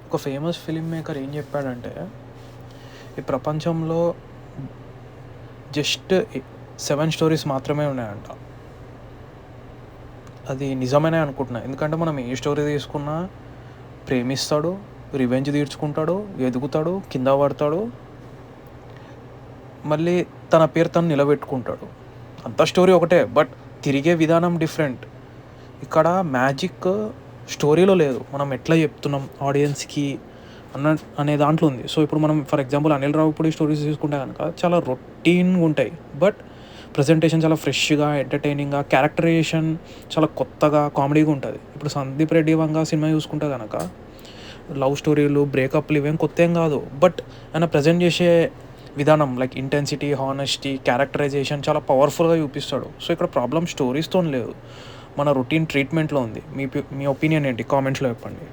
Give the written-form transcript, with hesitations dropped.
ఒక famous film maker ఏం చెప్పాడంటే, ఈ ప్రపంచంలో జస్ట్ 7 స్టోరీస్ మాత్రమే ఉన్నాయంట. అది నిజమనే అనుకుంటున్నా. ఎందుకంటే మనం ఏ స్టోరీ తీసుకున్నా ప్రేమిస్తాడు, రివెంజ్ తీర్చుకుంటాడు, ఎదుగుతాడు, కింద పడతాడు, మళ్ళీ తన పేరు తను నిలబెట్టుకుంటాడు. అంతా స్టోరీ ఒకటే, బట్ తిరిగే విధానం డిఫరెంట్. ఇక్కడ మ్యాజిక్ స్టోరీలో లేదు, మనం ఎట్లా చెప్తున్నాం ఆడియన్స్కి అనే దాంట్లో ఉంది. సో ఇప్పుడు మనం for example Anil Ravipudi stories తీసుకుంటే కనుక చాలా రొటీన్గా ఉంటాయి, బట్ ప్రజెంటేషన్ చాలా ఫ్రెష్గా, ఎంటర్టైనింగ్గా, క్యారెక్టరైజేషన్ చాలా కొత్తగా, కామెడీగా ఉంటుంది. ఇప్పుడు సందీప్ రెడ్డి వంగ సినిమా చూసుకుంటే కనుక లవ్ స్టోరీలు, బ్రేకప్లు ఇవేం కొత్త ఏం కాదు, బట్ ఆయన ప్రజెంట్ చేసే విధానం లైక్ ఇంటెన్సిటీ, హానెస్టీ, క్యారెక్టరైజేషన్ చాలా పవర్ఫుల్గా చూపిస్తాడు. సో ఇక్కడ ప్రాబ్లం స్టోరీస్తో లేదు, మన రొటీన్ ట్రీట్మెంట్లో ఉంది. మీ ఒపీనియన్ ఏంటి? కామెంట్స్లో చెప్పండి.